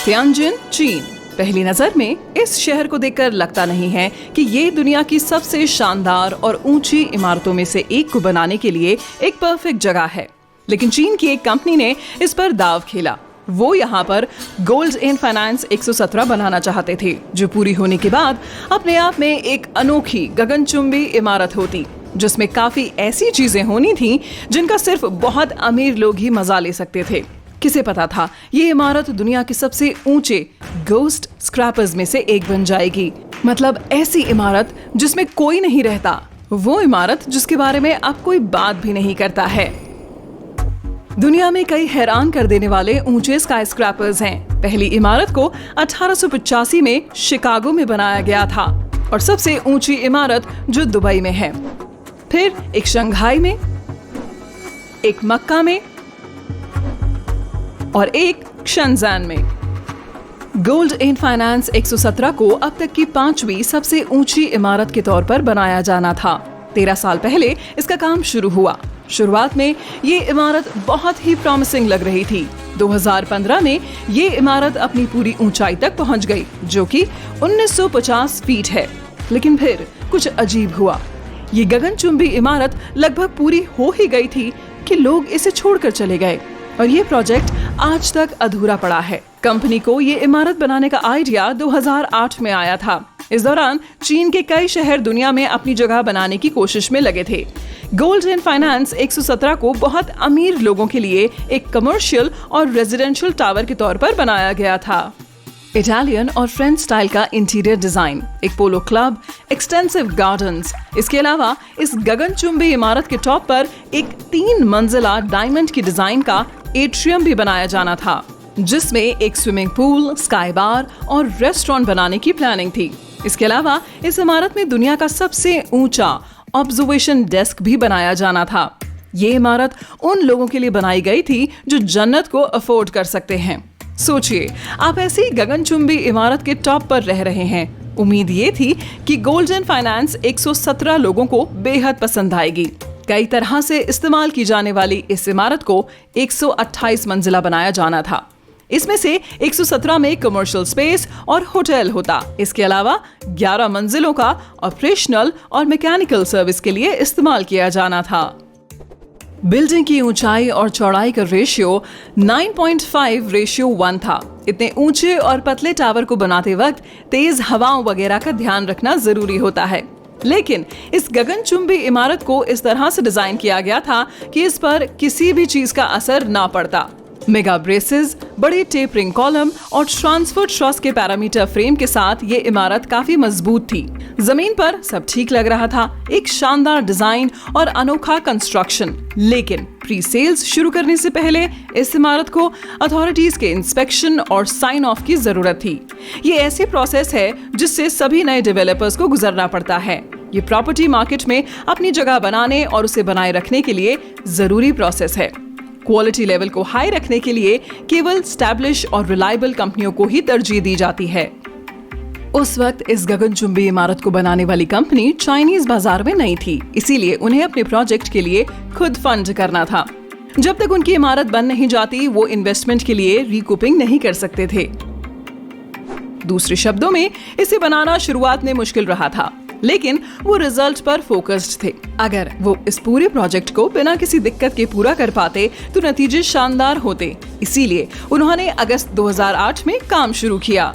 Tianjin, चीन। पहली नजर में इस शहर को देखकर लगता नहीं है कि ये दुनिया की सबसे शानदार और ऊंची इमारतों में से एक को बनाने के लिए एक परफेक्ट जगह है। लेकिन चीन की एक कंपनी ने इस पर दाव खेला। वो यहाँ पर गोल्ड इन फाइनेंस 117 बनाना चाहते थे, जो पूरी होने के बाद अपने आप में एक अनोखी गगनचुंबी इमारत होती, जिसमें काफी ऐसी चीजें होनी थी जिनका सिर्फ बहुत अमीर लोग ही मजा ले सकते थे। किसे पता था ये इमारत दुनिया के सबसे ऊंचे गोस्ट स्क्रैपर्स में से एक बन जाएगी। मतलब ऐसी इमारत जिसमें कोई नहीं रहता, वो इमारत जिसके बारे में अब कोई बात भी नहीं करता है। दुनिया में कई हैरान कर देने वाले ऊंचे स्काई स्क्रैपर्स हैं। पहली इमारत को 1885 में शिकागो में बनाया गया था और सबसे ऊंची इमारत जो दुबई में है, फिर एक शंघाई में, एक मक्का में और एक शंजान में। गोल्ड इन फाइनेंस 117 को अब तक की 5वीं सबसे ऊंची इमारत के तौर पर बनाया जाना था। 13 साल पहले इसका काम शुरू हुआ। शुरुआत में ये इमारत बहुत ही प्रॉमिसिंग लग रही थी। 2015 में ये इमारत अपनी पूरी ऊंचाई तक पहुंच गई, जो कि 1950 फीट है। लेकिन फिर कुछ अजीब हुआ। ये गगनचुंबी इमारत लगभग पूरी हो ही गई थी कि लोग इसे छोड़कर चले गए और ये प्रोजेक्ट आज तक अधूरा पड़ा है। कंपनी को ये इमारत बनाने का आइडिया 2008 में आया था। इस दौरान चीन के कई शहर दुनिया में अपनी जगह बनाने की कोशिश में लगे थे। गोल्ड इन फाइनेंस 117 को बहुत अमीर लोगों के लिए एक कमर्शियल और रेजिडेंशियल टावर के तौर पर बनाया गया था। इटालियन और फ्रेंच स्टाइल का इंटीरियर डिजाइन, एक पोलो क्लब, एक्सटेंसिव गार्डन्स। इसके अलावा इस गगनचुंबी इमारत के टॉप पर एक 3 मंजिला डायमंड की डिजाइन का एट्रियम भी बनाया जाना था, जिसमें एक स्विमिंग पूल, स्काई बार और रेस्टोरेंट बनाने की प्लानिंग थी। इसके अलावा इस इमारत में दुनिया का सबसे ऊंचा ऑब्जर्वेशन डेस्क भी बनाया जाना था। ये इमारत उन लोगों के लिए बनाई गई थी जो जन्नत को अफोर्ड कर सकते हैं। सोचिए, आप ऐसी गगनचुंबी इमारत के टॉप पर रह रहे हैं। उम्मीद ये थी कि गोल्ड इन फाइनेंस 117 लोगों को बेहद पसंद आएगी। कई तरह से इस्तेमाल की जाने वाली इस इमारत को 128 मंजिला बनाया जाना था। इसमें से 117 में कमर्शियल स्पेस और होटल होता। इसके अलावा 11 मंजिलों का ऑपरेशनल और मैकेनिकल सर्विस के लिए इस्तेमाल किया जाना था। बिल्डिंग की ऊंचाई और चौड़ाई का रेशियो 9.5:1 था। इतने ऊंचे और पतले टावर को बनाते वक्त तेज हवाओं वगैरह का ध्यान रखना जरूरी होता है। लेकिन इस गगनचुंबी इमारत को इस तरह से डिजाइन किया गया था कि इस पर किसी भी चीज का असर ना पड़ता। मेगा ब्रेसेस, बड़े टेपरिंग कॉलम और ट्रांसफर ट्रस के पैरामीटर फ्रेम के साथ ये इमारत काफी मजबूत थी। जमीन पर सब ठीक लग रहा था, एक शानदार डिजाइन और अनोखा कंस्ट्रक्शन। लेकिन प्री सेल्स शुरू करने से पहले इस इमारत को अथॉरिटीज के इंस्पेक्शन और साइन ऑफ की जरूरत थी। ये ऐसी प्रोसेस है जिससे सभी नए डेवलपर्स को गुजरना पड़ता है। ये प्रॉपर्टी मार्केट में अपनी जगह बनाने और उसे बनाए रखने के लिए जरूरी प्रोसेस है। क्वालिटी लेवल को हाई रखने के लिए केवल स्टैब्लिश और रिलायबल कंपनियों को ही तरजीह दी जाती है। उस वक्त इस गगनचुंबी इमारत को बनाने वाली कंपनी चाइनीज बाजार में नहीं थी, इसीलिए उन्हें अपने प्रोजेक्ट के लिए खुद फंड करना था। जब तक उनकी इमारत बन नहीं जाती, वो इन्वेस्टमेंट के लिए रिकूपिंग नहीं कर सकते थे। दूसरे शब्दों में, इसे बनाना शुरुआत में मुश्किल रहा था, लेकिन वो रिजल्ट पर फोकस्ड थे। अगर वो इस पूरे प्रोजेक्ट को बिना किसी दिक्कत के पूरा कर पाते तो नतीजे शानदार होते। इसीलिए उन्होंने अगस्त 2008 में काम शुरू किया।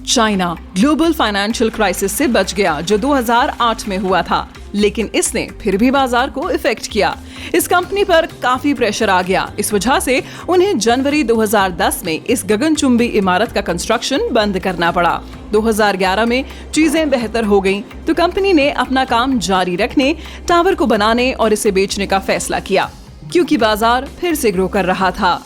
चाइना ग्लोबल फाइनेंशियल क्राइसिस से बच गया, जो 2008 में हुआ था, लेकिन इसने फिर भी बाजार को इफेक्ट किया। इस कंपनी पर काफी प्रेशर आ गया। इस वजह से उन्हें जनवरी 2010 में इस गगनचुंबी इमारत का कंस्ट्रक्शन बंद करना पड़ा। 2011 में चीजें बेहतर हो गईं, तो कंपनी ने अपना काम जारी रखने, टावर को बनाने और इसे बेचने का फैसला किया, क्योंकि बाजार फिर से ग्रो कर रहा था।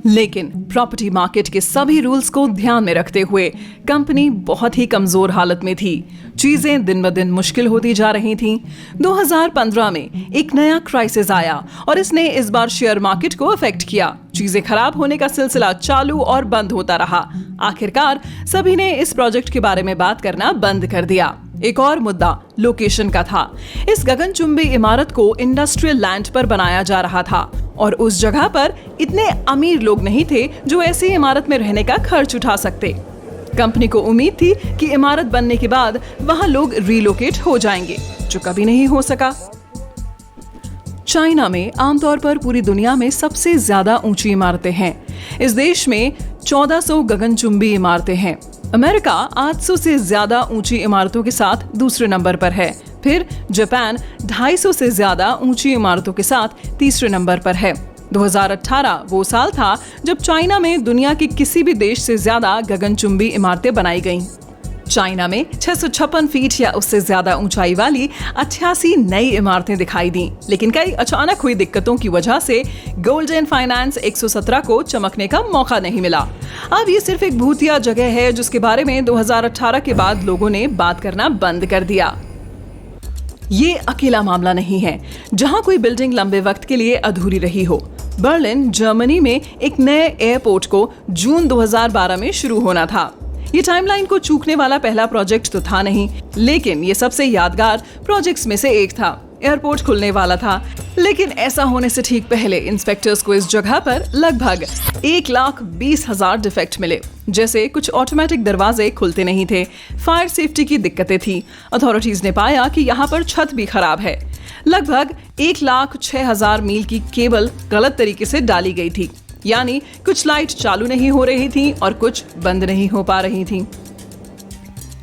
लेकिन प्रॉपर्टी मार्केट के सभी रूल्स को ध्यान में रखते हुए कंपनी बहुत ही कमजोर हालत में थी। चीजें दिन ब दिन मुश्किल होती जा रही थीं। 2015 में एक नया क्राइसिस आया और इसने इस बार शेयर मार्केट को अफेक्ट किया। चीजें खराब होने का सिलसिला चालू और बंद होता रहा। आखिरकार सभी ने इस प्रोजेक्ट के बारे में बात करना बंद कर दिया। एक और मुद्दा लोकेशन का था। इस गगनचुंबी इमारत को इंडस्ट्रियल लैंड पर बनाया जा रहा था और उस जगह पर इतने अमीर लोग नहीं थे जो ऐसी इमारत में रहने का खर्च उठा सकते। कंपनी को उम्मीद थी कि इमारत बनने के बाद वहां लोग रिलोकेट हो जाएंगे, जो कभी नहीं हो सका। चाइना में आमतौर पर पूरी दुनिया में सबसे ज्यादा ऊंची इमारतें हैं। इस देश में 1400 गगनचुंबी इमारतें हैं। अमेरिका 800 से ज्यादा ऊंची इमारतों के साथ दूसरे नंबर पर है। फिर जापान 250 से ज्यादा ऊंची इमारतों के साथ तीसरे नंबर पर है। 2018 वो साल था जब चाइना में दुनिया के किसी भी देश से ज्यादा गगनचुंबी इमारतें बनाई गईं। चाइना में 656 फीट या उससे ज्यादा ऊंचाई वाली 88 नई इमारतें दिखाई दी, लेकिन कई अचानक हुई दिक्कतों की वजह से गोल्डन फाइनेंस 117 को चमकने का मौका नहीं मिला। अब ये सिर्फ एक भूतिया जगह है जिसके बारे में 2018 के बाद लोगों ने बात करना बंद कर दिया। ये अकेला मामला नहीं है जहां कोई बिल्डिंग लंबे वक्त के लिए अधूरी रही हो। बर्लिन जर्मनी में एक नए एयरपोर्ट को जून 2012 में शुरू होना था। ये टाइमलाइन को चूकने वाला पहला प्रोजेक्ट तो था नहीं, लेकिन ये सबसे यादगार प्रोजेक्ट्स में से एक था। एयरपोर्ट खुलने वाला था, लेकिन ऐसा होने से ठीक पहले इंस्पेक्टर्स को इस जगह पर लगभग 1,20,000 डिफेक्ट मिले। जैसे कुछ ऑटोमेटिक दरवाजे खुलते नहीं थे, फायर सेफ्टी की दिक्कतें थी। अथॉरिटीज ने पाया कि यहाँ पर छत भी खराब है। लगभग 1,06,000 मील की केबल गलत तरीके से डाली गई थी, यानी कुछ लाइट चालू नहीं हो रही थी और कुछ बंद नहीं हो पा रही थी।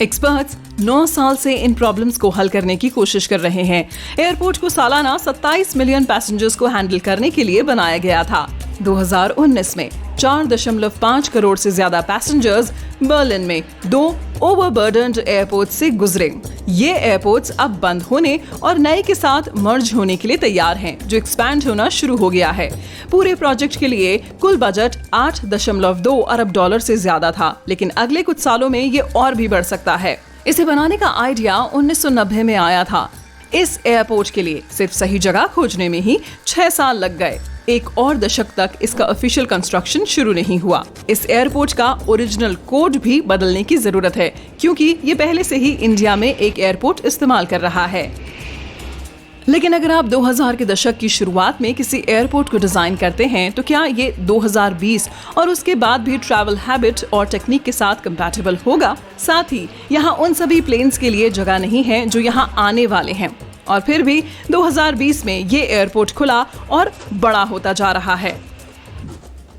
एक्सपर्ट्स 9 साल से इन प्रॉब्लम्स को हल करने की कोशिश कर रहे हैं। एयरपोर्ट को सालाना 27 मिलियन पैसेंजर्स को हैंडल करने के लिए बनाया गया था। 2019 में 4.5 करोड़ से ज्यादा पैसेंजर्स बर्लिन में 2 ओवरबर्डन्ड एयरपोर्ट से गुजरे। ये एयरपोर्ट्स अब बंद होने और नए के साथ मर्ज होने के लिए तैयार हैं, जो एक्सपैंड होना शुरू हो गया है। पूरे प्रोजेक्ट के लिए कुल बजट 8.2 अरब डॉलर से ज्यादा था, लेकिन अगले कुछ सालों में ये और भी बढ़ सकता है। इसे बनाने का आइडिया 1990 में आया था। इस एयरपोर्ट के लिए सिर्फ सही जगह खोजने में ही 6 साल लग गए। एक और दशक तक इसका ऑफिशियल कंस्ट्रक्शन शुरू नहीं हुआ। इस एयरपोर्ट का ओरिजिनल कोड भी बदलने की जरूरत है, क्योंकि ये पहले से ही इंडिया में एक एयरपोर्ट इस्तेमाल कर रहा है। लेकिन अगर आप 2000 के दशक की शुरुआत में किसी एयरपोर्ट को डिजाइन करते हैं, तो क्या ये 2020 और उसके बाद भी ट्रैवल हैबिट और टेक्निक के साथ कंपैटिबल होगा? साथ ही यहाँ उन सभी प्लेन्स के लिए जगह नहीं है जो यहाँ आने वाले हैं। और फिर भी 2020 में ये एयरपोर्ट खुला और बड़ा होता जा रहा है।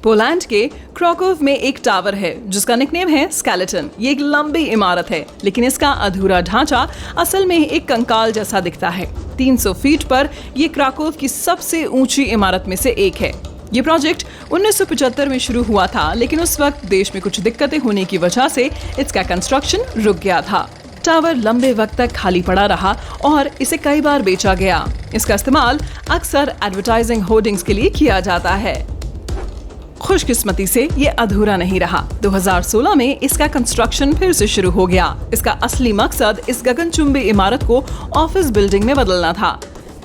पोलैंड के क्राकोव में एक टावर है जिसका निकनेम है स्केलेटन। ये एक लंबी इमारत है, लेकिन इसका अधूरा ढांचा असल में एक कंकाल जैसा दिखता है। 300 फीट पर ये क्राकोव की सबसे ऊंची इमारत में से एक है। ये प्रोजेक्ट 1975 में शुरू हुआ था, लेकिन उस वक्त देश में कुछ दिक्कतें होने की वजह से इसका कंस्ट्रक्शन रुक गया था। टावर लंबे वक्त तक खाली पड़ा रहा और इसे कई बार बेचा गया। इसका इस्तेमाल अक्सर एडवर्टाइजिंग होर्डिंग्स के लिए किया जाता है। खुशकिस्मती से ये अधूरा नहीं रहा। 2016 में इसका कंस्ट्रक्शन फिर से शुरू हो गया। इसका असली मकसद इस गगनचुंबी इमारत को ऑफिस बिल्डिंग में बदलना था।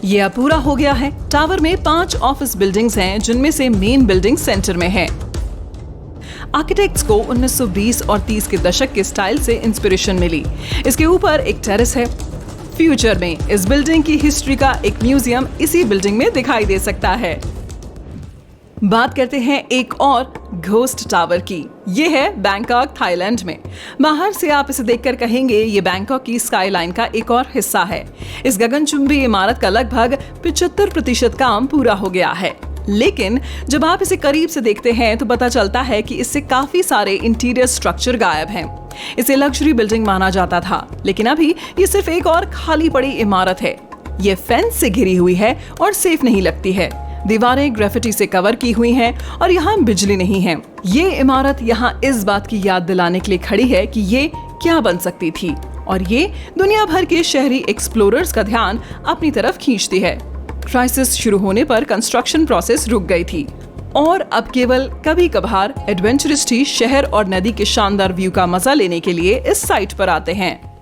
ये अब पूरा हो गया है। टावर में 5 ऑफिस बिल्डिंग्स हैं, जिनमें से मेन बिल्डिंग सेंटर में है। आर्किटेक्ट्स को 1920 और 30 के दशक के स्टाइल से इंस्पिरेशन मिली। इसके ऊपर एक टेरेस है। फ्यूचर में इस बिल्डिंग की हिस्ट्री का एक म्यूजियम इसी बिल्डिंग में दिखाई दे सकता है। बात करते हैं एक और घोस्ट टावर की। ये है बैंकॉक, थाईलैंड में। बाहर से आप इसे देखकर कहेंगे ये बैंकॉक की स्काईलाइन का एक और हिस्सा है। इस गगनचुंबी इमारत का लगभग 75% काम पूरा हो गया है, लेकिन जब आप इसे करीब से देखते हैं तो पता चलता है कि इससे काफी सारे इंटीरियर स्ट्रक्चर गायब हैं। इसे लग्जरी बिल्डिंग माना जाता था, लेकिन अभी ये सिर्फ एक और खाली पड़ी इमारत है। ये फेंस से घिरी हुई है और सेफ नहीं लगती है। दीवारें ग्रेफिटी से कवर की हुई हैं और यहाँ बिजली नहीं है। ये इमारत यहाँ इस बात की याद दिलाने के लिए खड़ी है कि ये क्या बन सकती थी, और ये दुनिया भर के शहरी एक्सप्लोरर्स का ध्यान अपनी तरफ खींचती है। क्राइसिस शुरू होने पर कंस्ट्रक्शन प्रोसेस रुक गई थी और अब केवल कभी कभार एडवेंचरिस्ट ही शहर और नदी के शानदार व्यू का मजा लेने के लिए इस साइट पर आते हैं।